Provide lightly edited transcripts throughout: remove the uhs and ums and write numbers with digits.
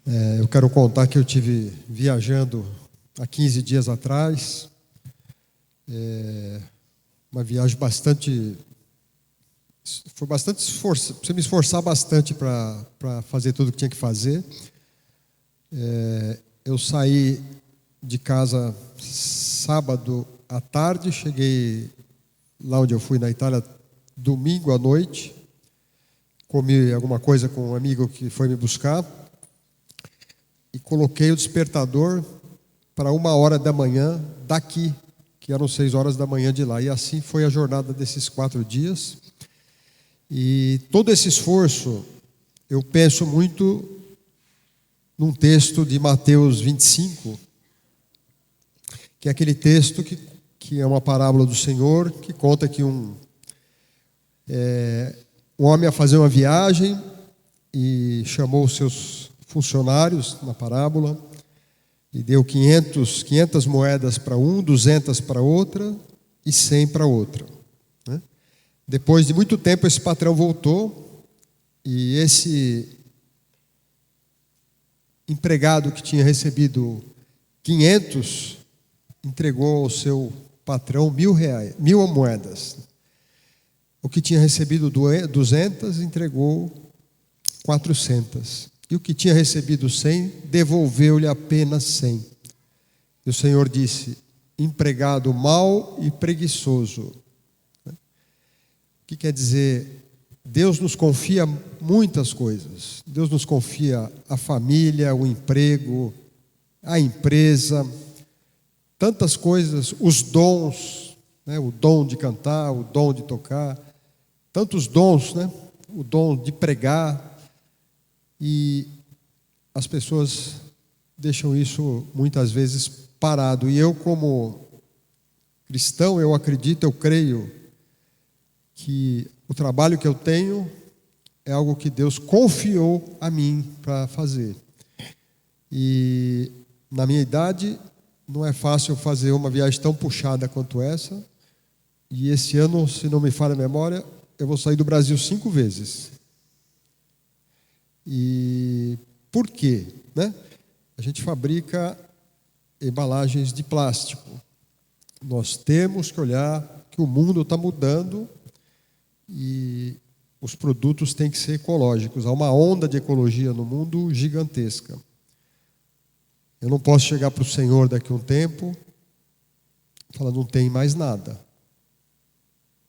Eu quero contar que eu tive viajando há 15 dias atrás, uma viagem foi bastante esforço, preciso me esforçar bastante para fazer tudo o que tinha que fazer. Eu saí de casa sábado à tarde, cheguei lá onde eu fui na Itália domingo à noite, comi alguma coisa com um amigo que foi me buscar e coloquei o despertador para 1h da manhã daqui, que eram 6 horas da manhã de lá. E assim foi a jornada desses 4 dias. E todo esse esforço, eu penso muito num texto de Mateus 25, que é aquele texto que é uma parábola do Senhor, que conta que um homem ia fazer uma viagem e chamou os seus funcionários na parábola e deu 500 moedas para um, 200 para outra e 100 para outra, né? Depois de muito tempo esse patrão voltou e esse empregado que tinha recebido 500 entregou ao seu patrão 1.000 moedas. O que tinha recebido 200 entregou 400. E o que tinha recebido 100 devolveu-lhe apenas 100. E o Senhor disse: empregado mau e preguiçoso. O que quer dizer? Deus nos confia muitas coisas. Deus nos confia a família, o emprego, a empresa, tantas coisas, os dons, né? O dom de cantar, o dom de tocar, tantos dons, né? O dom de pregar. E as pessoas deixam isso muitas vezes parado. E eu, como cristão, eu acredito, eu creio que o trabalho que eu tenho é algo que Deus confiou a mim para fazer. E na minha idade não é fácil fazer uma viagem tão puxada quanto essa. E esse ano, se não me falha a memória, eu vou sair do Brasil 5 vezes. E por quê? Né? A gente fabrica embalagens de plástico. Nós temos que olhar que o mundo está mudando e os produtos têm que ser ecológicos. Há uma onda de ecologia no mundo gigantesca. Eu não posso chegar para o Senhor daqui a um tempo e falar: não tem mais nada.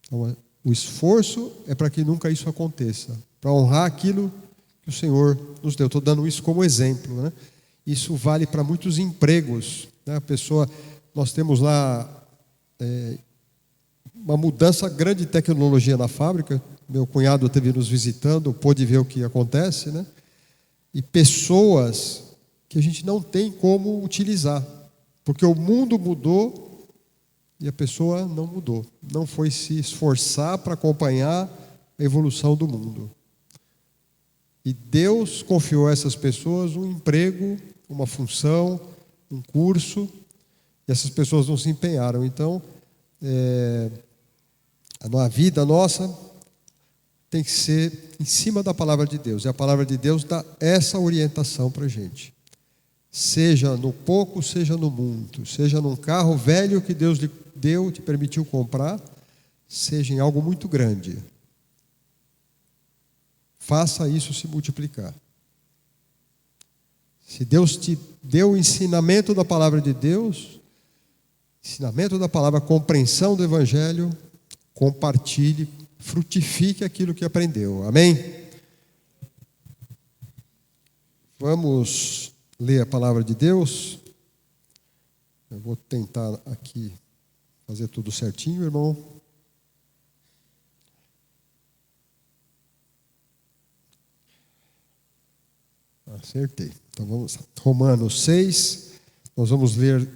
Então, o esforço é para que nunca isso aconteça, para honrar aquilo que o Senhor nos deu. Estou dando isso como exemplo, né? Isso vale para muitos empregos, né? Nós temos lá uma mudança grande de tecnologia na fábrica. Meu cunhado esteve nos visitando, pôde ver o que acontece, né? E pessoas que a gente não tem como utilizar, porque o mundo mudou e a pessoa não mudou, não foi se esforçar para acompanhar a evolução do mundo. E Deus confiou a essas pessoas um emprego, uma função, um curso, e essas pessoas não se empenharam. Então, a vida nossa tem que ser em cima da palavra de Deus. E a palavra de Deus dá essa orientação para a gente. Seja no pouco, seja no muito. Seja num carro velho que Deus lhe deu, te permitiu comprar, seja em algo muito grande. Faça isso se multiplicar. Se Deus te deu o ensinamento da palavra de Deus, ensinamento da palavra, compreensão do Evangelho, compartilhe, frutifique aquilo que aprendeu. Amém? Vamos ler a palavra de Deus. Eu vou tentar aqui fazer tudo certinho, irmão. Acertei. Então vamos lá. Romanos 6, nós vamos ler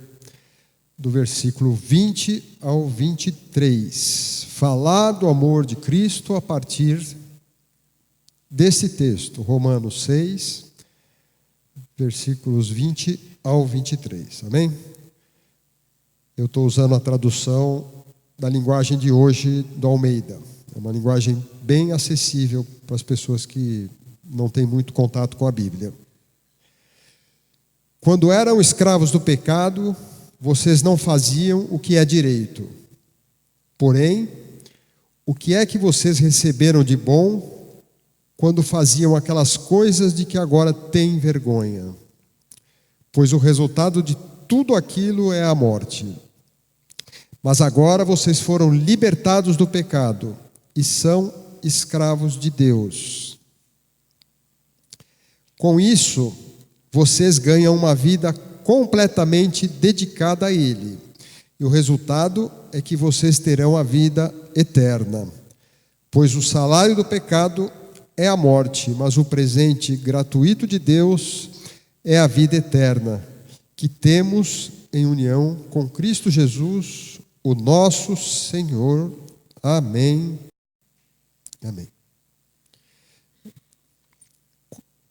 do versículo 20 ao 23. Falar do amor de Cristo a partir desse texto. Romanos 6, versículos 20 ao 23. Amém? Eu estou usando a tradução da linguagem de hoje do Almeida. É uma linguagem bem acessível para as pessoas que não têm muito contato com a Bíblia. Quando eram escravos do pecado, vocês não faziam o que é direito. Porém, o que é que vocês receberam de bom quando faziam aquelas coisas de que agora têm vergonha? Pois o resultado de tudo aquilo é a morte. Mas agora vocês foram libertados do pecado e são escravos de Deus. Com isso, vocês ganham uma vida completamente dedicada a Ele. E o resultado é que vocês terão a vida eterna. Pois o salário do pecado é a morte, mas o presente gratuito de Deus é a vida eterna, que temos em união com Cristo Jesus, o nosso Senhor. Amém. Amém.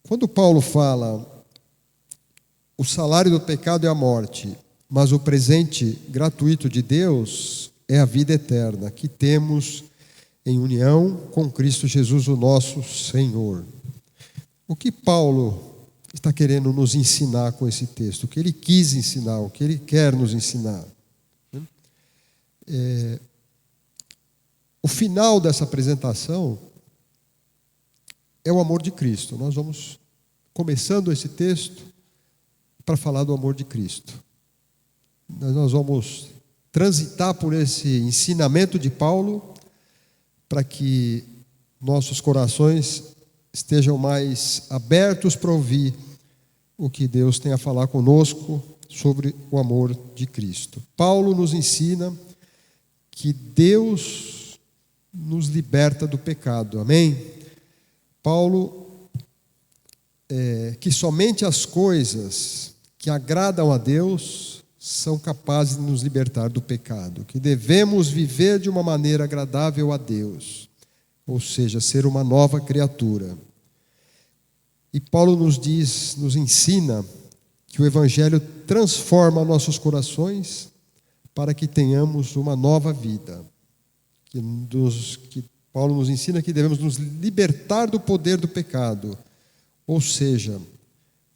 Quando Paulo fala, o salário do pecado é a morte, mas o presente gratuito de Deus é a vida eterna, que temos em união com Cristo Jesus, o nosso Senhor. O que Paulo está querendo nos ensinar com esse texto? O que ele quis ensinar, o que ele quer nos ensinar? O final dessa apresentação é o amor de Cristo. Nós vamos começando esse texto para falar do amor de Cristo. Nós vamos transitar por esse ensinamento de Paulo para que nossos corações estejam mais abertos para ouvir o que Deus tem a falar conosco sobre o amor de Cristo. Paulo nos ensina que Deus nos liberta do pecado, amém? Paulo, que somente as coisas que agradam a Deus são capazes de nos libertar do pecado, que devemos viver de uma maneira agradável a Deus, ou seja, ser uma nova criatura. E Paulo nos ensina que o Evangelho transforma nossos corações para que tenhamos uma nova vida. Que Paulo nos ensina que devemos nos libertar do poder do pecado, ou seja,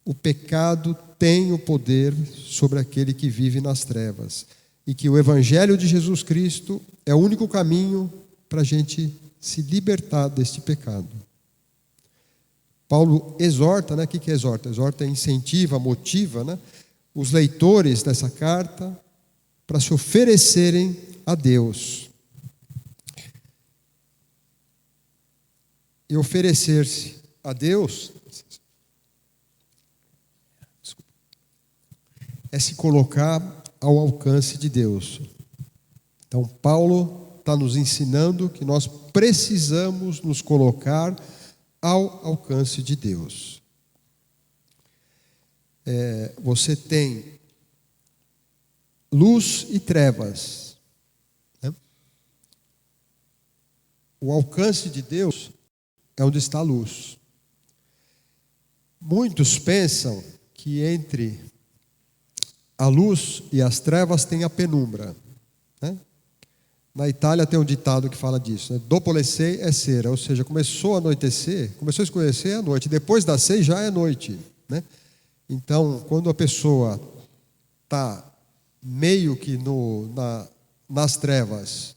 o pecado tem o poder sobre aquele que vive nas trevas. E que o Evangelho de Jesus Cristo é o único caminho para a gente se libertar deste pecado. Paulo exorta, né? O que exorta? Exorta, incentiva, motiva, né, os leitores dessa carta para se oferecerem a Deus. E oferecer-se a Deus é se colocar ao alcance de Deus. Então, Paulo está nos ensinando que nós precisamos nos colocar ao alcance de Deus. Você tem luz e trevas, né? O alcance de Deus é onde está a luz. Muitos pensam que entre a luz e as trevas tem a penumbra, né? Na Itália tem um ditado que fala disso, né? Dopo le sei è sera, ou seja, começou a anoitecer, começou a escurecer é noite, depois das 6 já é noite, né? Então, quando a pessoa está meio que nas trevas,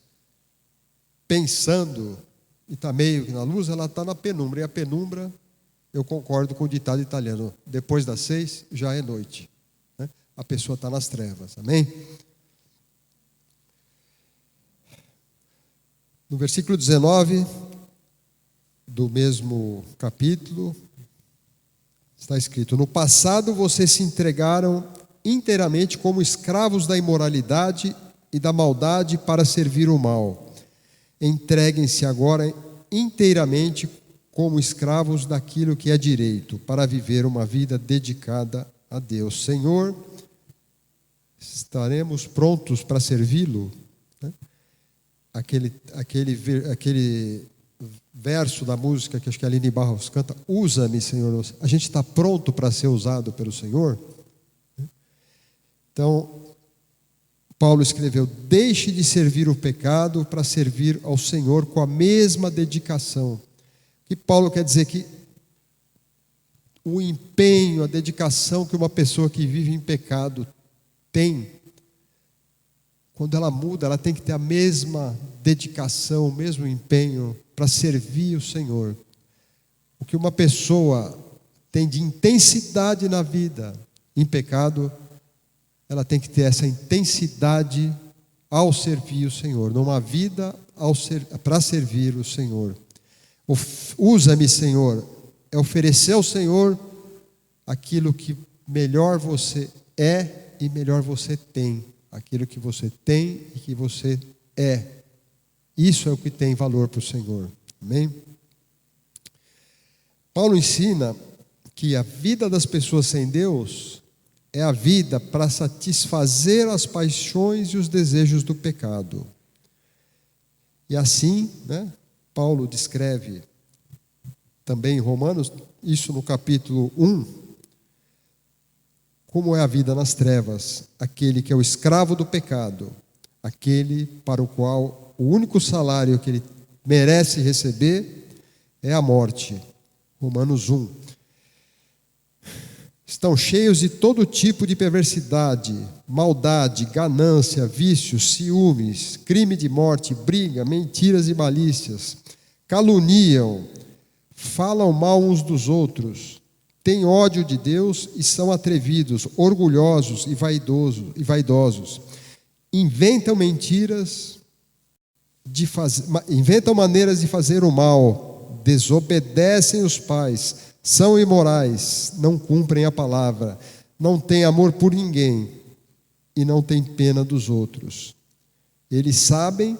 pensando, e está meio que na luz, ela está na penumbra, e a penumbra, eu concordo com o ditado italiano, depois das 6 já é noite, né? A pessoa está nas trevas, amém? No versículo 19 do mesmo capítulo, está escrito: no passado vocês se entregaram inteiramente como escravos da imoralidade e da maldade para servir o mal. Entreguem-se agora inteiramente como escravos daquilo que é direito, para viver uma vida dedicada a Deus. Senhor, estaremos prontos para servi-lo? Aquele verso da música que acho que a Aline Barros canta, usa-me, Senhor. A gente está pronto para ser usado pelo Senhor? Então, Paulo escreveu: deixe de servir o pecado para servir ao Senhor com a mesma dedicação. E Paulo quer dizer que o empenho empenho, a dedicação que uma pessoa que vive em pecado tem, quando ela muda, ela tem que ter a mesma dedicação, o mesmo empenho para servir o Senhor. O que uma pessoa tem de intensidade na vida em pecado, ela tem que ter essa intensidade ao servir o Senhor, numa vida para servir o Senhor. Usa-me, Senhor, é oferecer ao Senhor aquilo que melhor você é e melhor você tem. Aquilo que você tem e que você é. Isso é o que tem valor para o Senhor. Amém? Paulo ensina que a vida das pessoas sem Deus é a vida para satisfazer as paixões e os desejos do pecado. E assim, Paulo descreve também em Romanos, isso no capítulo 1, como é a vida nas trevas, aquele que é o escravo do pecado, aquele para o qual o único salário que ele merece receber é a morte. Romanos 1. Estão cheios de todo tipo de perversidade, maldade, ganância, vícios, ciúmes, crime de morte, briga, mentiras e malícias. Caluniam, falam mal uns dos outros, têm ódio de Deus e são atrevidos, orgulhosos e vaidosos. Inventam mentiras, inventam maneiras de fazer o mal, desobedecem os pais, são imorais, não cumprem a palavra, não têm amor por ninguém e não têm pena dos outros. Eles sabem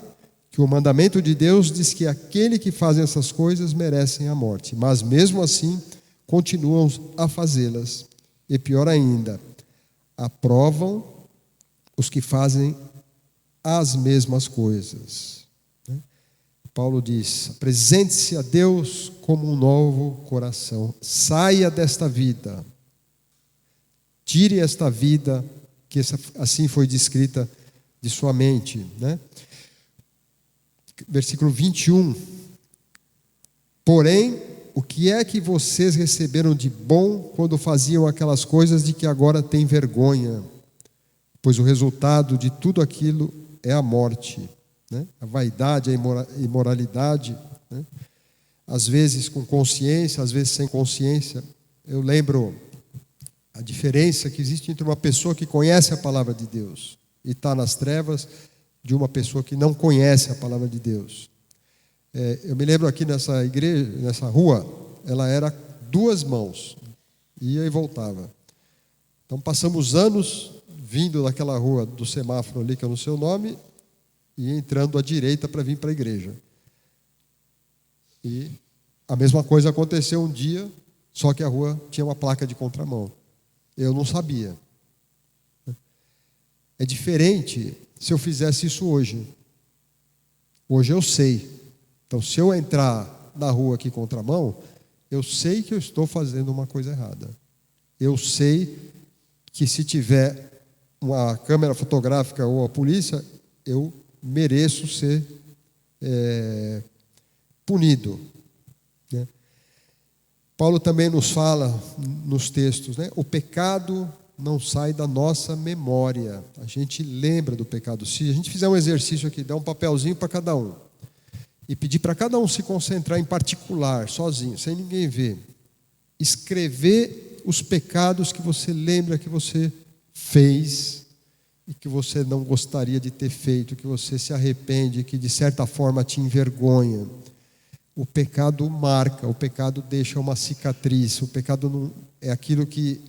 que o mandamento de Deus diz que aquele que faz essas coisas merecem a morte, mas mesmo assim continuam a fazê-las. E pior ainda, aprovam os que fazem as mesmas coisas. Paulo diz: apresente-se a Deus como um novo coração. Saia desta vida. Tire esta vida que assim foi descrita de sua mente. Versículo 21. Porém, o que é que vocês receberam de bom quando faziam aquelas coisas de que agora têm vergonha? Pois o resultado de tudo aquilo é a morte. A vaidade, a imoralidade, às vezes com consciência, às vezes sem consciência. Eu lembro a diferença que existe entre uma pessoa que conhece a palavra de Deus e está nas trevas, de uma pessoa que não conhece a palavra de Deus. Eu me lembro aqui nessa igreja, nessa rua, ela era 2 mãos, ia e voltava. Então passamos anos vindo daquela rua do semáforo ali, que eu não sei o nome, e entrando à direita para vir para a igreja. E a mesma coisa aconteceu um dia, só que a rua tinha uma placa de contramão. Eu não sabia. É diferente se eu fizesse isso hoje. Hoje eu sei. Então, se eu entrar na rua aqui contramão, eu sei que eu estou fazendo uma coisa errada. Eu sei que se tiver uma câmera fotográfica ou a polícia, eu mereço ser punido. Paulo também nos fala nos textos, o pecado não sai da nossa memória. A gente lembra do pecado. Se a gente fizer um exercício aqui, dar um papelzinho para cada um e pedir para cada um se concentrar em particular, sozinho, sem ninguém ver, escrever os pecados que você lembra que você fez e que você não gostaria de ter feito, que você se arrepende, que de certa forma te envergonha. O pecado marca, o pecado deixa uma cicatriz, o pecado não, é aquilo que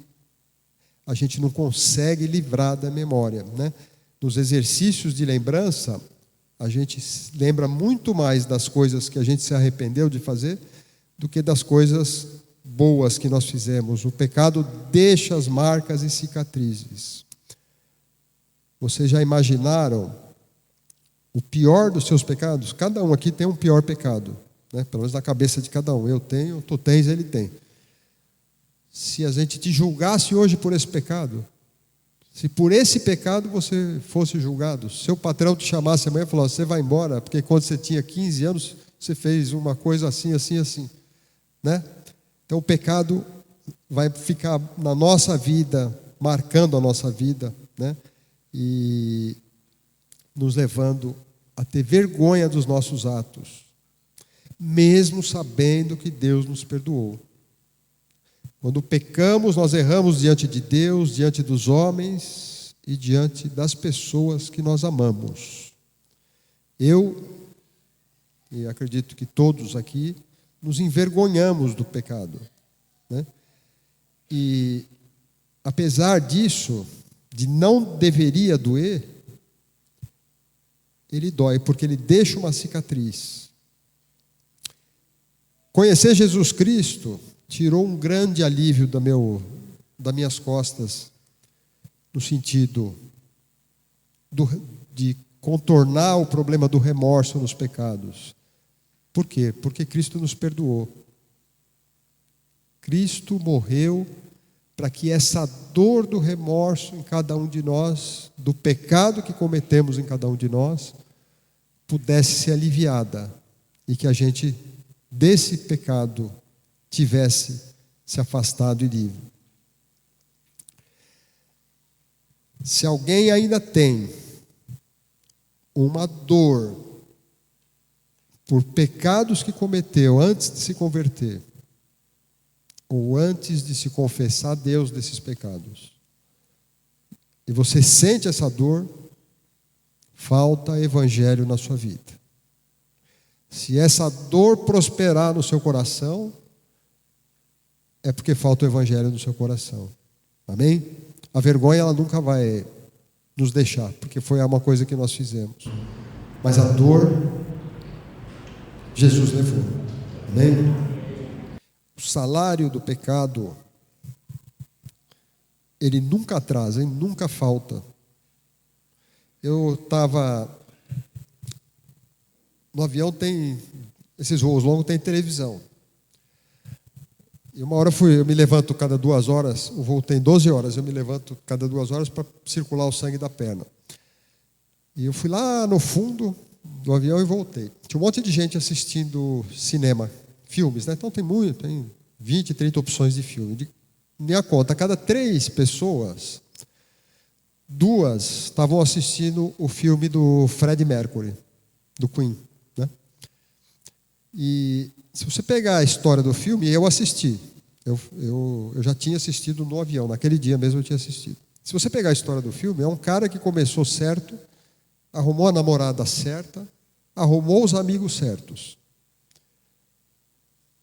a gente não consegue livrar da memória. Nos exercícios de lembrança, a gente lembra muito mais das coisas que a gente se arrependeu de fazer do que das coisas boas que nós fizemos. O pecado deixa as marcas e cicatrizes. Vocês já imaginaram o pior dos seus pecados? Cada um aqui tem um pior pecado, pelo menos na cabeça de cada um. Eu tenho, tu tens, ele tem. Se a gente te julgasse hoje por esse pecado, se por esse pecado você fosse julgado, seu patrão te chamasse amanhã e falasse: você vai embora, porque quando você tinha 15 anos, você fez uma coisa assim, assim, assim. Então o pecado vai ficar na nossa vida, marcando a nossa vida, né? E nos levando a ter vergonha dos nossos atos, mesmo sabendo que Deus nos perdoou. Quando pecamos, nós erramos diante de Deus, diante dos homens e diante das pessoas que nós amamos. Eu, e acredito que todos aqui, nos envergonhamos do pecado, né? E apesar disso, de não deveria doer, ele dói, porque ele deixa uma cicatriz. Conhecer Jesus Cristo tirou um grande alívio das minhas costas, no sentido de contornar o problema do remorso nos pecados. Por quê? Porque Cristo nos perdoou. Cristo morreu para que essa dor do remorso em cada um de nós, do pecado que cometemos em cada um de nós, pudesse ser aliviada e que a gente desse pecado tivesse se afastado e livre. Se alguém ainda tem uma dor por pecados que cometeu antes de se converter, ou antes de se confessar a Deus desses pecados, e você sente essa dor, falta evangelho na sua vida. Se essa dor prosperar no seu coração, é porque falta o evangelho no seu coração. Amém? A vergonha, ela nunca vai nos deixar, porque foi uma coisa que nós fizemos. Mas a dor, Jesus levou. Amém? O salário do pecado, ele nunca atrasa, ele nunca falta. Eu estava no avião, esses voos longos tem televisão. E uma hora eu me levanto cada 2 horas, o voo tem 12 horas, eu me levanto cada 2 horas para circular o sangue da perna. E eu fui lá no fundo do avião e voltei. Tinha um monte de gente assistindo cinema, filmes, né? Então tem 20, 30 opções de filme. Minha conta, a cada 3 pessoas, 2 estavam assistindo o filme do Freddie Mercury, do Queen, né? E se você pegar a história do filme, eu assisti. Eu já tinha assistido no avião, naquele dia mesmo eu tinha assistido. Se você pegar a história do filme, é um cara que começou certo, arrumou a namorada certa, arrumou os amigos certos,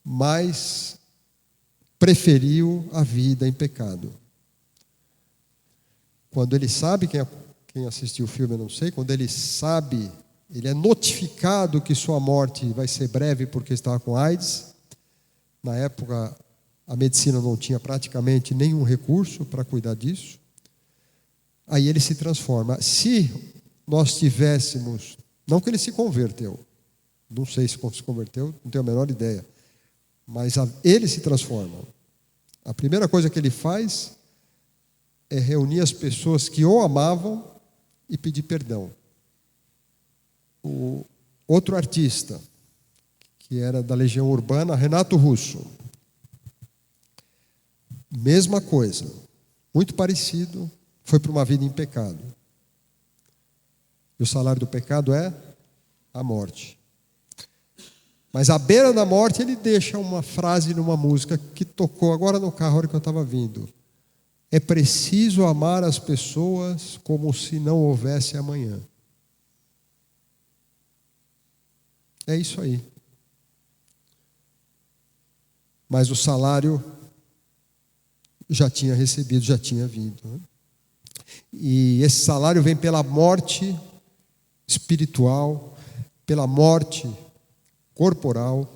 mas preferiu a vida em pecado. Quando ele sabe, quem assistiu o filme eu não sei, quando ele sabe, ele é notificado que sua morte vai ser breve porque estava com AIDS. Na época, a medicina não tinha praticamente nenhum recurso para cuidar disso. Aí ele se transforma. Se nós tivéssemos, não que ele se converteu, não sei se se converteu, não tenho a menor ideia, mas ele se transforma. A primeira coisa que ele faz é reunir as pessoas que o amavam e pedir perdão. O outro artista, que era da Legião Urbana, Renato Russo, mesma coisa, muito parecido, foi para uma vida em pecado. E o salário do pecado é a morte. Mas à beira da morte ele deixa uma frase numa música que tocou agora no carro, a hora que eu estava vindo. É preciso amar as pessoas como se não houvesse amanhã. É isso aí. Mas o salário já tinha recebido, já tinha vindo, né? E esse salário vem pela morte espiritual, pela morte corporal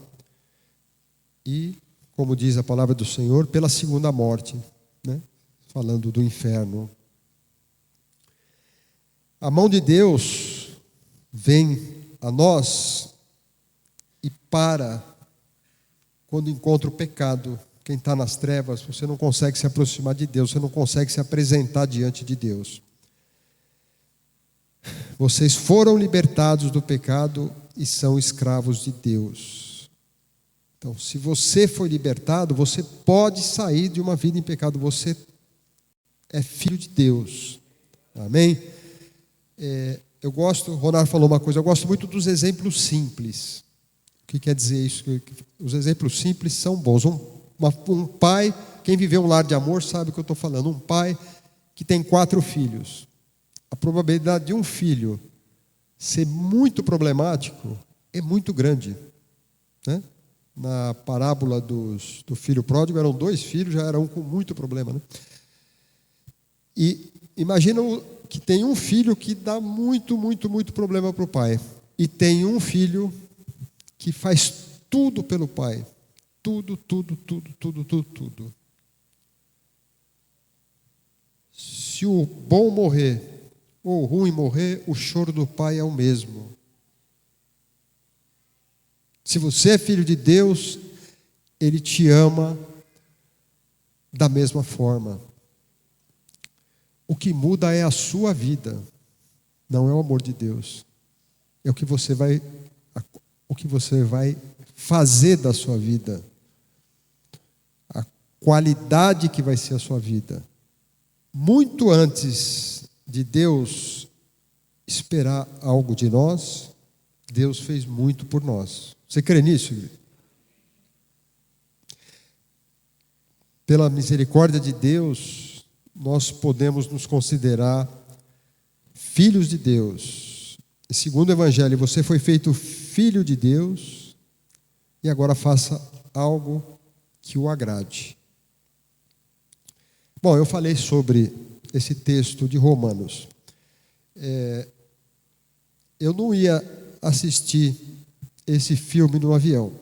e, como diz a palavra do Senhor, pela segunda morte, né? Falando do inferno. A mão de Deus vem a nós e para quando encontra o pecado. Quem está nas trevas, você não consegue se aproximar de Deus, você não consegue se apresentar diante de Deus. Vocês foram libertados do pecado e são escravos de Deus. Então, se você foi libertado, você pode sair de uma vida em pecado. Você é filho de Deus. Amém? Eu gosto, o Ronaldo falou uma coisa, eu gosto muito dos exemplos simples. O que quer dizer isso? Os exemplos simples são bons. Um pai, quem viveu um lar de amor sabe o que eu estou falando. Um pai que tem 4 filhos. A probabilidade de um filho ser muito problemático é muito grande, né? Na parábola do filho pródigo, eram 2 filhos, já era um com muito problema, né? E imagina que tem um filho que dá muito problema para o pai. E tem um filho que faz tudo pelo pai. Tudo. Se o bom morrer ou o ruim morrer, o choro do pai é o mesmo. Se você é filho de Deus, Ele te ama da mesma forma. O que muda é a sua vida, não é o amor de Deus. É o que você vai fazer da sua vida. A qualidade que vai ser a sua vida. Muito antes de Deus esperar algo de nós, Deus fez muito por nós. Você crê nisso? Pela misericórdia de Deus, nós podemos nos considerar filhos de Deus. E segundo o Evangelho, você foi feito filho de Deus e agora faça algo que o agrade. Bom, eu falei sobre esse texto de Romanos. Eu não ia assistir esse filme no avião.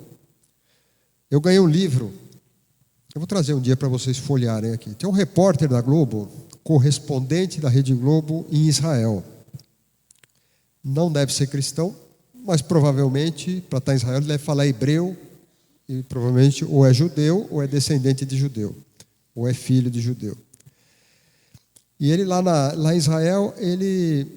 Eu ganhei um livro, eu vou trazer um dia para vocês folhearem aqui. Tem um repórter da Globo, correspondente da Rede Globo em Israel. Não deve ser cristão, mas provavelmente, para estar em Israel, ele deve falar hebreu, e provavelmente ou é judeu, ou é descendente de judeu, ou é filho de judeu. E ele lá em Israel, ele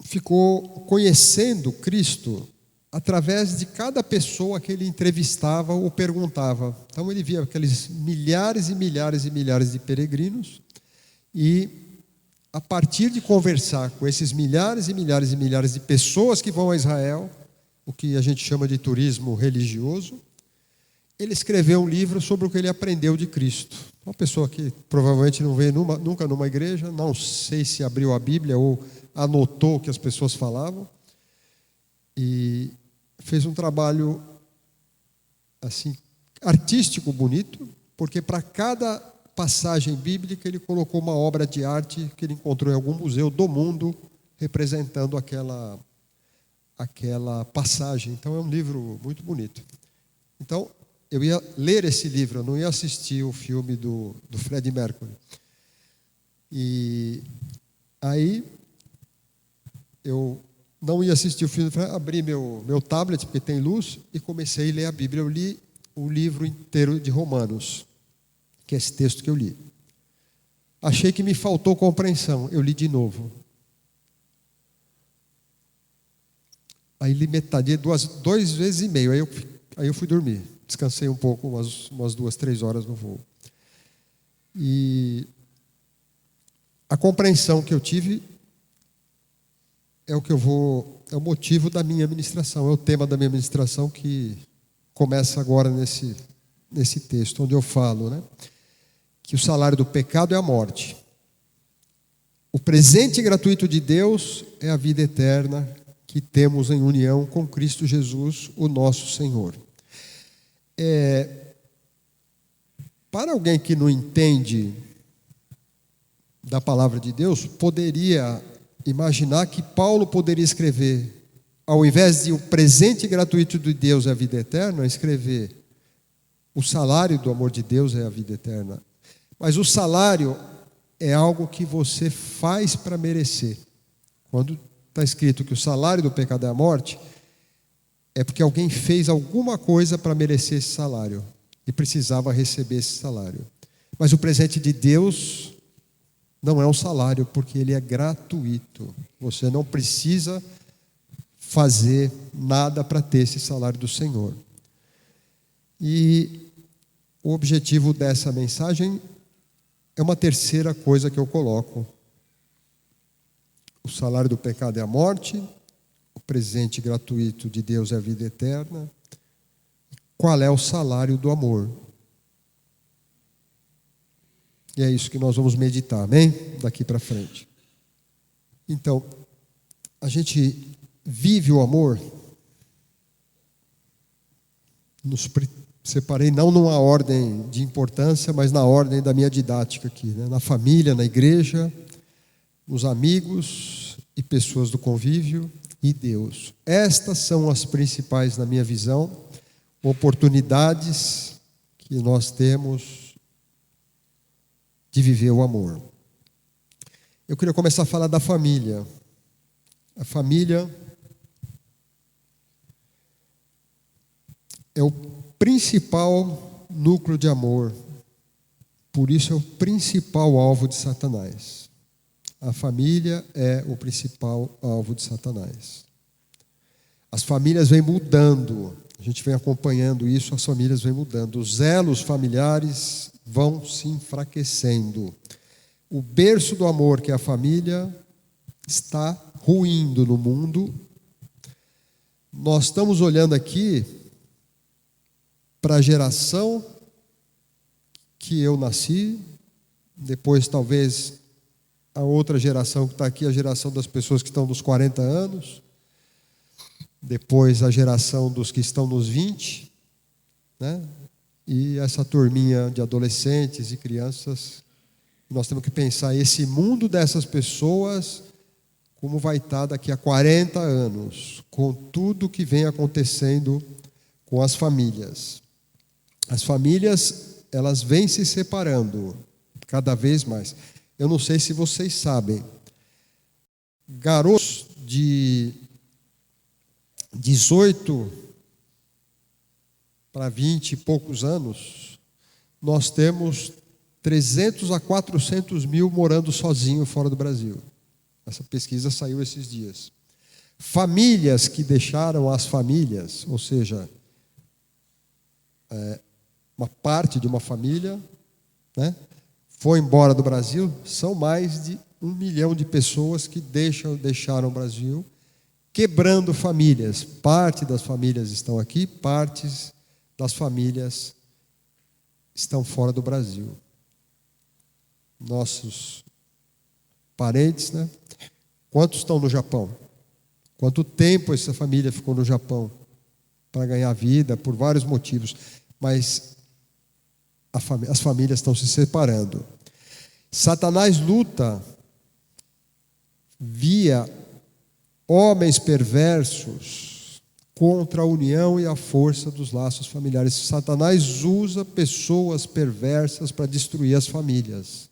ficou conhecendo Cristo através de cada pessoa que ele entrevistava ou perguntava. Então ele via aqueles milhares e milhares e milhares de peregrinos e, a partir de conversar com esses milhares e milhares e milhares de pessoas que vão a Israel, o que a gente chama de turismo religioso, ele escreveu um livro sobre o que ele aprendeu de Cristo. Uma pessoa que provavelmente não veio nunca numa igreja, não sei se abriu a Bíblia ou anotou o que as pessoas falavam, e fez um trabalho assim artístico bonito, porque para cada passagem bíblica ele colocou uma obra de arte que ele encontrou em algum museu do mundo representando aquela passagem. Então é um livro muito bonito. Então eu ia ler esse livro, eu não ia assistir o filme do Freddie Mercury. E aí eu não ia assistir o filme, abri meu tablet, porque tem luz, e comecei a ler a Bíblia. Eu li o livro inteiro de Romanos, que é esse texto que eu li. Achei que me faltou compreensão, eu li de novo. Aí li metade, 2 vezes e meio, aí eu fui dormir. Descansei um pouco, umas 2, 3 horas no voo. E a compreensão que eu tive é o motivo da minha ministração, é o tema da minha ministração que começa agora nesse texto, onde eu falo, né, que o salário do pecado é a morte. O presente gratuito de Deus é a vida eterna que temos em união com Cristo Jesus, o nosso Senhor. Para alguém que não entende da palavra de Deus, poderia imaginar que Paulo poderia escrever, ao invés de o presente gratuito de Deus é a vida eterna, escrever o salário do amor de Deus é a vida eterna. Mas o salário é algo que você faz para merecer. Quando está escrito que o salário do pecado é a morte, é porque alguém fez alguma coisa para merecer esse salário e precisava receber esse salário. Mas o presente de Deus não é um salário, porque ele é gratuito. Você não precisa fazer nada para ter esse salário do Senhor. E o objetivo dessa mensagem é uma terceira coisa que eu coloco. O salário do pecado é a morte, o presente gratuito de Deus é a vida eterna. Qual é o salário do amor? E é isso que nós vamos meditar, amém? Daqui para frente. Então, a gente vive o amor. Separei não numa ordem de importância, mas na ordem da minha didática aqui, né? Na família, na igreja, nos amigos e pessoas do convívio e Deus. Estas são as principais, na minha visão, oportunidades que nós temos de viver o amor. Eu queria começar a falar da família. A família é o principal núcleo de amor. Por isso é o principal alvo de Satanás. A família é o principal alvo de Satanás. As famílias vêm mudando. A gente vem acompanhando isso, as famílias vêm mudando. Os elos familiares vão se enfraquecendo. O berço do amor, que é a família, está ruindo no mundo. Nós estamos olhando aqui para a geração que eu nasci, depois talvez a outra geração que está aqui, a geração das pessoas que estão nos 40 anos, depois a geração dos que estão nos 20, né? E essa turminha de adolescentes e crianças. Nós temos que pensar esse mundo dessas pessoas, como vai estar daqui a 40 anos, com tudo que vem acontecendo com as famílias. As famílias, elas vêm se separando cada vez mais. Eu não sei se vocês sabem, garotos de 18 para 20 e poucos anos, nós temos 300 a 400 mil morando sozinhos fora do Brasil. Essa pesquisa saiu esses dias. Famílias que deixaram as famílias, ou seja, uma parte de uma família, né, foi embora do Brasil, são mais de 1 milhão de pessoas que deixaram o Brasil, quebrando famílias. Parte das famílias estão aqui, partes das famílias estão fora do Brasil. Nossos parentes, né? Quantos estão no Japão? Quanto tempo essa família ficou no Japão para ganhar vida, por vários motivos. Mas as famílias estão se separando. Satanás luta via homens perversos contra a união e a força dos laços familiares. Satanás usa pessoas perversas para destruir as famílias.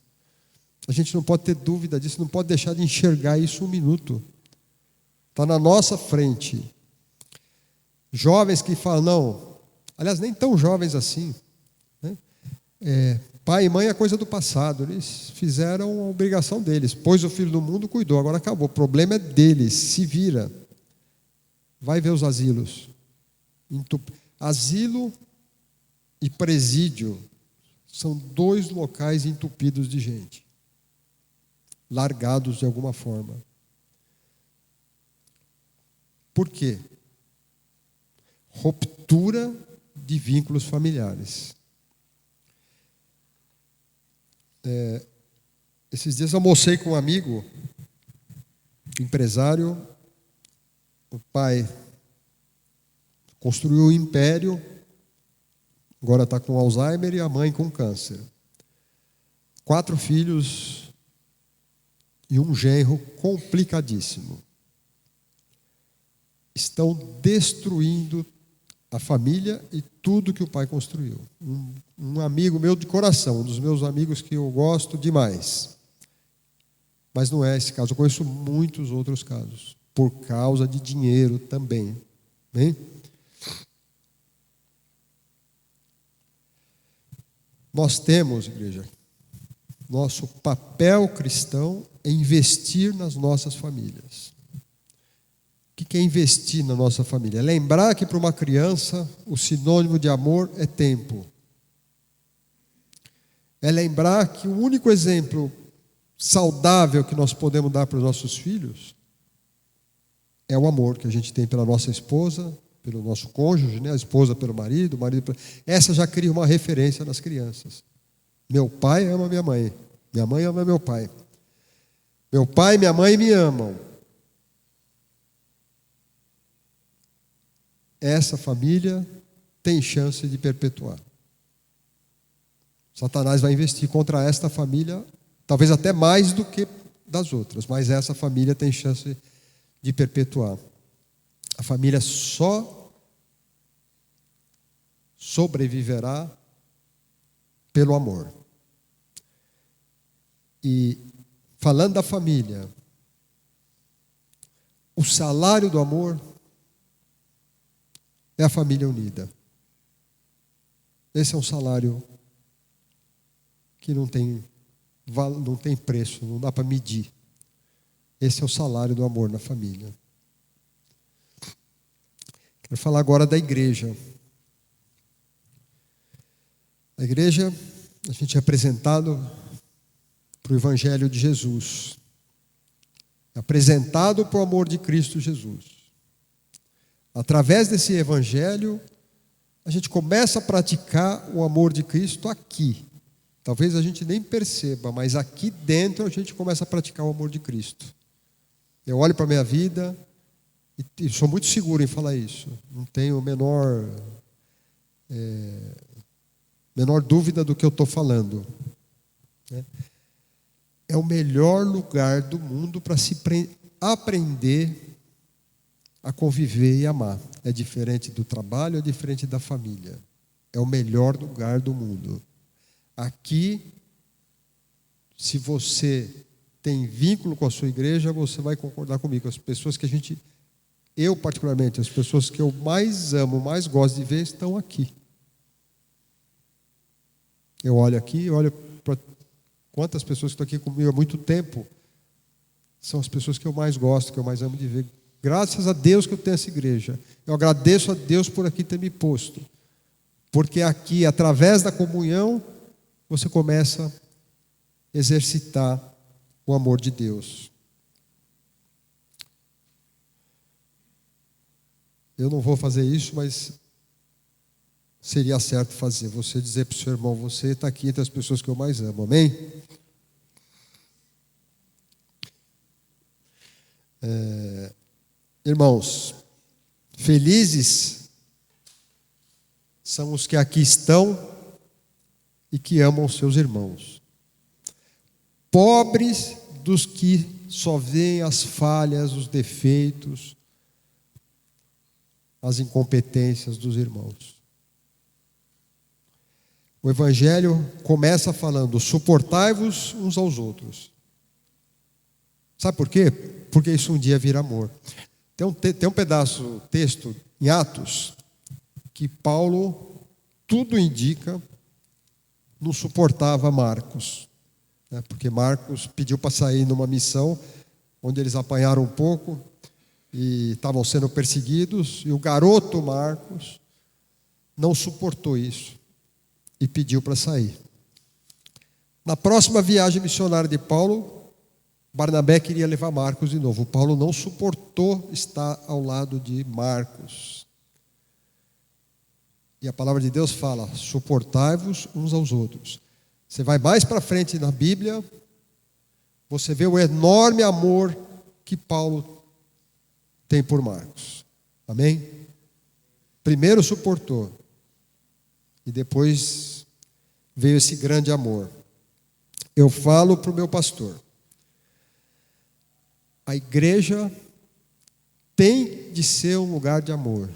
A gente não pode ter dúvida disso, não pode deixar de enxergar isso um minuto. Está na nossa frente. Jovens que falam, não, aliás, nem tão jovens assim, né? Pai e mãe é coisa do passado, eles fizeram a obrigação deles, pôs o filho no mundo, cuidou, agora acabou, o problema é deles, se vira. Vai ver os asilos. Asilo e presídio são 2 locais entupidos de gente, largados de alguma forma. Por quê? Ruptura de vínculos familiares. Esses dias eu almocei com um amigo, empresário. O pai construiu um império, agora está com Alzheimer, e a mãe com câncer. 4 filhos e um genro complicadíssimo. Estão destruindo a família e tudo que o pai construiu. Um amigo meu de coração, um dos meus amigos que eu gosto demais. Mas não é esse caso, eu conheço muitos outros casos, por causa de dinheiro também. Bem? Nós temos, igreja, nosso papel cristão é investir nas nossas famílias. O que é investir na nossa família? É lembrar que para uma criança o sinônimo de amor é tempo. É lembrar que o único exemplo saudável que nós podemos dar para os nossos filhos é o amor que a gente tem pela nossa esposa, pelo nosso cônjuge, né? A esposa pelo marido, o marido pelo... Essa já cria uma referência nas crianças. Meu pai ama minha mãe ama meu pai. Meu pai e minha mãe me amam. Essa família tem chance de perpetuar. Satanás vai investir contra esta família, talvez até mais do que das outras, mas essa família tem chance de perpetuar. A família só sobreviverá pelo amor. E falando da família, o salário do amor é a família unida. Esse é um salário que não tem preço, não dá para medir. Esse é o salário do amor na família. Quero falar agora da igreja. A igreja, a gente é apresentado para o Evangelho de Jesus. É apresentado para o amor de Cristo Jesus. Através desse Evangelho, a gente começa a praticar o amor de Cristo aqui. Talvez a gente nem perceba, mas aqui dentro a gente começa a praticar o amor de Cristo. Eu olho para a minha vida e sou muito seguro em falar isso. Não tenho menor dúvida do que eu estou falando. É o melhor lugar do mundo para se aprender a conviver e amar. É diferente do trabalho, é diferente da família. É o melhor lugar do mundo. Aqui, se você tem vínculo com a sua igreja, você vai concordar comigo. As pessoas que eu particularmente, as pessoas que eu mais amo, mais gosto de ver, estão aqui. Eu olho aqui, olho para quantas pessoas que estão aqui comigo há muito tempo, são as pessoas que eu mais gosto, que eu mais amo de ver. Graças a Deus que eu tenho essa igreja. Eu agradeço a Deus por aqui ter me posto. Porque aqui, através da comunhão, você começa a exercitar o amor de Deus. Eu não vou fazer isso, mas seria certo fazer. Você dizer para o seu irmão, você está aqui entre as pessoas que eu mais amo. Amém? Irmãos, felizes são os que aqui estão e que amam seus irmãos. Pobres dos que só veem as falhas, os defeitos, as incompetências dos irmãos. O Evangelho começa falando: suportai-vos uns aos outros. Sabe por quê? Porque isso um dia vira amor. Tem um pedaço, texto em Atos, que Paulo, tudo indica, não suportava Marcos. Porque Marcos pediu para sair numa missão, onde eles apanharam um pouco, e estavam sendo perseguidos, e o garoto Marcos não suportou isso, e pediu para sair. Na próxima viagem missionária de Paulo, Barnabé queria levar Marcos de novo. Paulo não suportou estar ao lado de Marcos. E a palavra de Deus fala: suportai-vos uns aos outros. Você vai mais para frente na Bíblia, você vê o enorme amor que Paulo tem por Marcos. Amém? Primeiro suportou, e depois veio esse grande amor. Eu falo para o meu pastor: a igreja tem de ser um lugar de amor.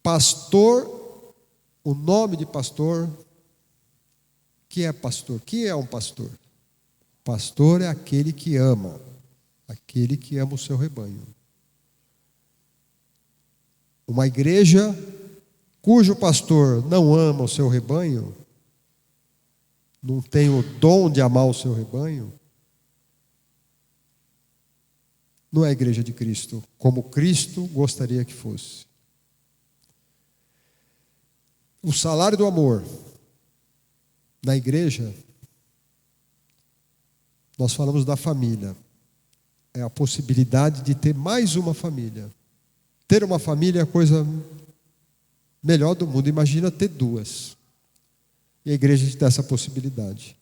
Pastor, o nome de pastor, que é pastor? O que é um pastor? Pastor é aquele que ama o seu rebanho. Uma igreja cujo pastor não ama o seu rebanho, não tem o dom de amar o seu rebanho, não é a igreja de Cristo, como Cristo gostaria que fosse. O salário do amor na igreja, nós falamos da família. É a possibilidade de ter mais uma família. Ter uma família é a coisa melhor do mundo. Imagina ter duas. E a igreja te dá essa possibilidade.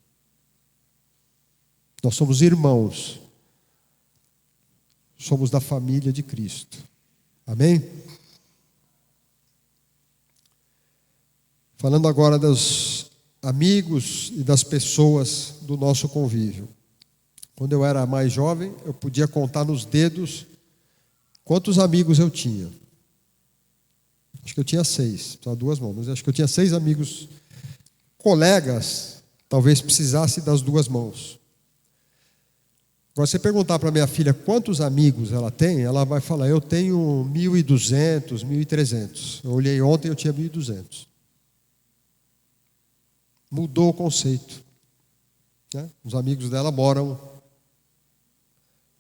Nós somos irmãos. Somos da família de Cristo. Amém? Falando agora dos amigos e das pessoas do nosso convívio. Quando eu era mais jovem, eu podia contar nos dedos quantos amigos eu tinha. Acho que eu tinha 6, só 2 mãos, mas acho que eu tinha 6 amigos, colegas, talvez precisasse das 2 mãos. Agora, se você perguntar para minha filha quantos amigos ela tem, ela vai falar, eu tenho 1.200, 1.300. Eu olhei ontem e eu tinha 1.200. Mudou o conceito. Né? Os amigos dela moram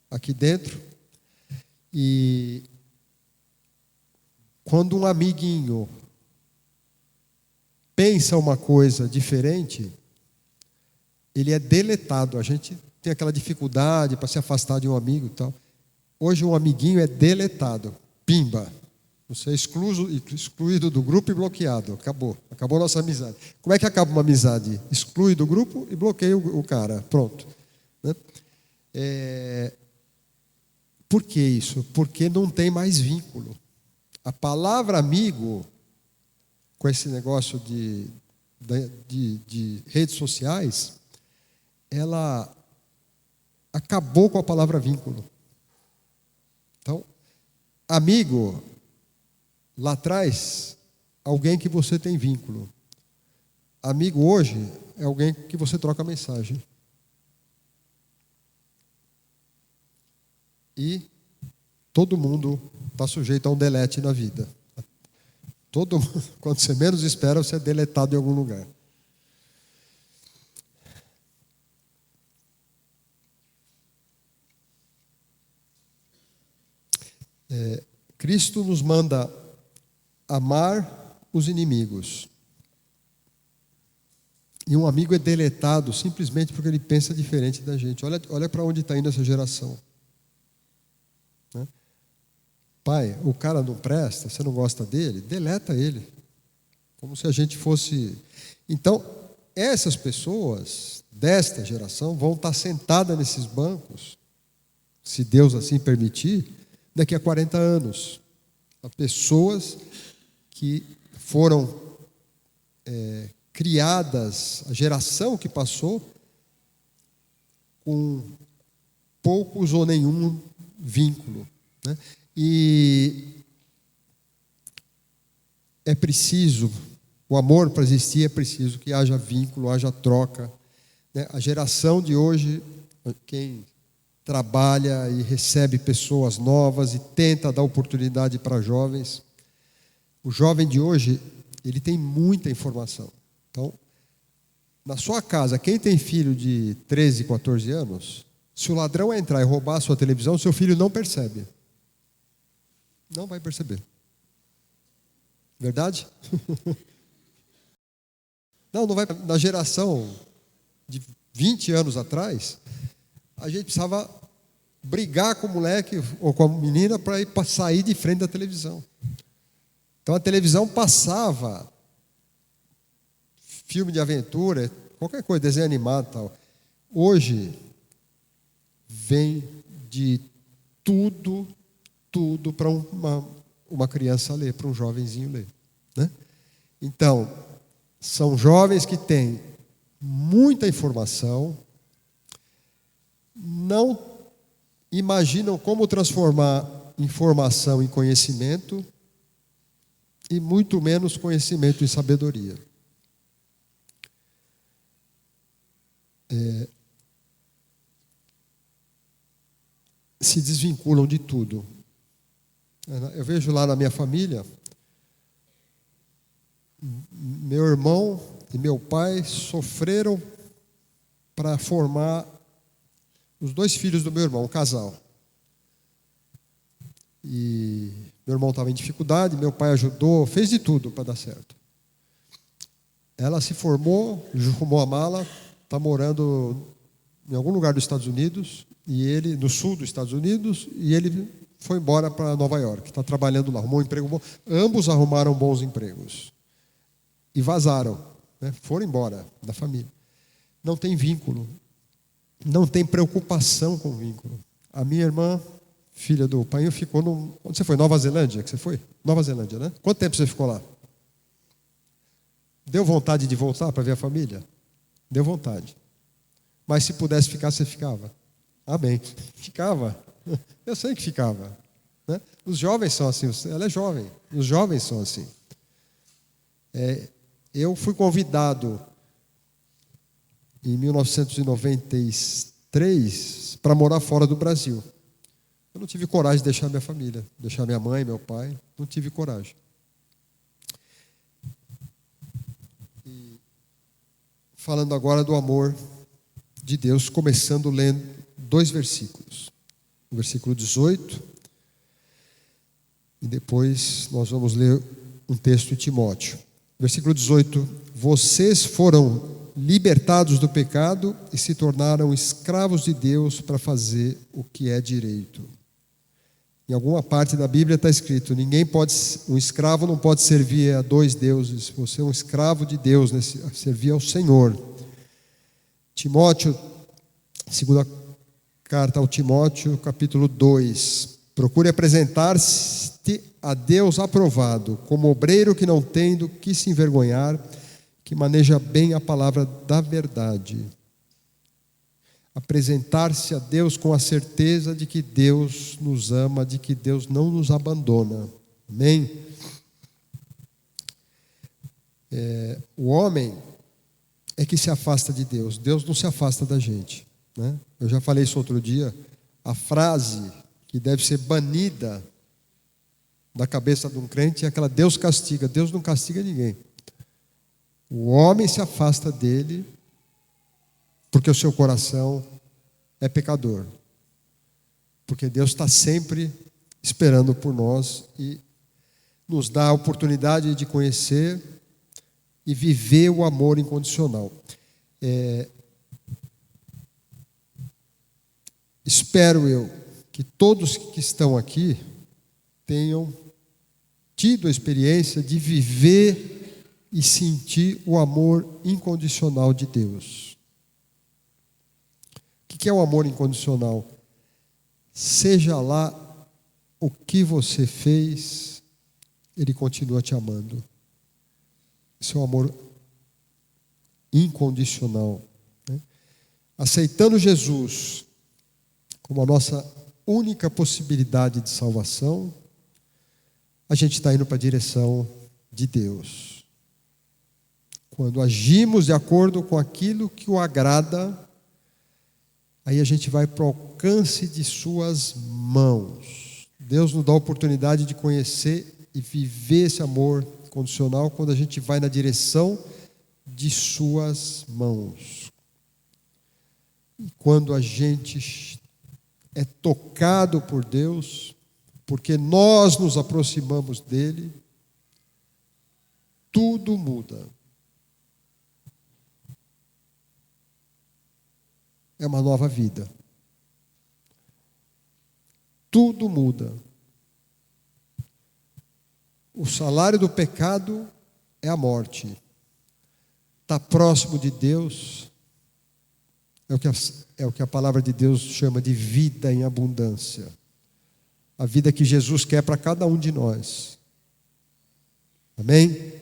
aqui dentro. E quando um amiguinho pensa uma coisa diferente, ele é deletado. A gente tem aquela dificuldade para se afastar de um amigo e tal. Hoje um amiguinho é deletado. Pimba. Você é excluído do grupo e bloqueado. Acabou a nossa amizade. Como é que acaba uma amizade? Exclui do grupo e bloqueia o cara. Pronto. Né? Por que isso? Porque não tem mais vínculo. A palavra amigo, com esse negócio de redes sociais, ela acabou com a palavra vínculo. Então, amigo, lá atrás, alguém que você tem vínculo. Amigo hoje é alguém que você troca mensagem. E todo mundo está sujeito a um delete na vida. Todo mundo, quando você menos espera, você é deletado em algum lugar. Cristo nos manda amar os inimigos. E um amigo é deletado simplesmente porque ele pensa diferente da gente. Olha para onde está indo essa geração. Né? Pai, o cara não presta, você não gosta dele, deleta ele. Como se a gente fosse... Então, essas pessoas desta geração vão estar sentadas nesses bancos, se Deus assim permitir, daqui a 40 anos. Há pessoas que foram criadas, a geração que passou, com poucos ou nenhum vínculo. Né? E é preciso, o amor para existir é preciso que haja vínculo, haja troca. Né? A geração de hoje, quem trabalha e recebe pessoas novas e tenta dar oportunidade para jovens. O jovem de hoje, ele tem muita informação. Então, na sua casa, quem tem filho de 13, 14 anos, se o ladrão entrar e roubar a sua televisão, seu filho não percebe. Não vai perceber. Verdade? Não vai. Na geração de 20 anos atrás, a gente precisava brigar com o moleque ou com a menina para sair de frente da televisão. Então a televisão passava filme de aventura, qualquer coisa, desenho animado e tal. Hoje vem de tudo para uma criança ler, para um jovenzinho ler. Né? Então, são jovens que têm muita informação, não imaginam como transformar informação em conhecimento e muito menos conhecimento em sabedoria. Se desvinculam de tudo. Eu vejo lá na minha família, meu irmão e meu pai sofreram para formar os 2 filhos do meu irmão, um casal. E meu irmão estava em dificuldade, meu pai ajudou, fez de tudo para dar certo. Ela se formou, arrumou a mala, está morando em algum lugar dos Estados Unidos, e ele, no sul dos Estados Unidos, e ele foi embora para Nova York, está trabalhando lá, arrumou um emprego bom. Ambos arrumaram bons empregos. E vazaram, né? Foram embora da família. Não tem vínculo, não tem preocupação com vínculo. A minha irmã, filha do pai, ficou no... Onde você foi? Nova Zelândia que você foi? Nova Zelândia, né? Quanto tempo você ficou lá? Deu vontade de voltar para ver a família? Deu vontade. Mas se pudesse ficar, você ficava? Amém. Ficava. Eu sei que ficava, né? Os jovens são assim. Ela é jovem. Os jovens são assim. Eu fui convidado em 1993 para morar fora do Brasil. Eu não tive coragem de deixar minha família, deixar minha mãe, meu pai. Não tive coragem. E falando agora do amor de Deus, começando lendo 2 versículos. O versículo 18. E depois nós vamos ler um texto em Timóteo. Versículo 18. Vocês foram libertados do pecado e se tornaram escravos de Deus para fazer o que é direito. Em alguma parte da Bíblia está escrito: um escravo não pode servir a 2 deuses. Você é um escravo de Deus, né? Servir ao Senhor. Timóteo, segunda carta ao Timóteo, capítulo 2. Procure apresentar-se a Deus aprovado, como obreiro que não tem do que se envergonhar, que maneja bem a palavra da verdade. Apresentar-se a Deus com a certeza de que Deus nos ama, de que Deus não nos abandona. Amém? O homem é que se afasta de Deus. Deus não se afasta da gente, né? Eu já falei isso outro dia. A frase que deve ser banida da cabeça de um crente é aquela: Deus castiga. Deus não castiga ninguém. O homem se afasta dele porque o seu coração é pecador. Porque Deus está sempre esperando por nós e nos dá a oportunidade de conhecer e viver o amor incondicional. Espero eu que todos que estão aqui tenham tido a experiência de viver e sentir o amor incondicional de Deus. O que é o amor incondicional? Seja lá o que você fez, Ele continua te amando. Esse é o amor incondicional, né? Aceitando Jesus como a nossa única possibilidade de salvação, a gente está indo para a direção de Deus. Quando agimos de acordo com aquilo que o agrada, aí a gente vai para o alcance de suas mãos. Deus nos dá a oportunidade de conhecer e viver esse amor incondicional quando a gente vai na direção de suas mãos. E quando a gente é tocado por Deus, porque nós nos aproximamos dele, tudo muda. É uma nova vida. Tudo muda. O salário do pecado é a morte. Está próximo de Deus é o que a palavra de Deus chama de vida em abundância. A vida que Jesus quer para cada um de nós. Amém?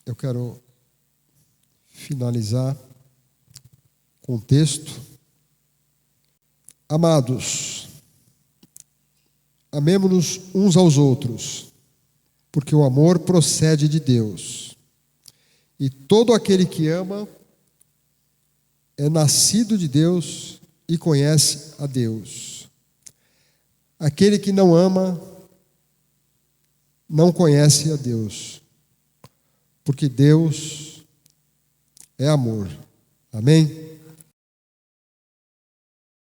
Eu quero finalizar com o texto. Amados, amemo-nos uns aos outros, porque o amor procede de Deus. E todo aquele que ama é nascido de Deus e conhece a Deus. Aquele que não ama não conhece a Deus, porque Deus é amor. Amém?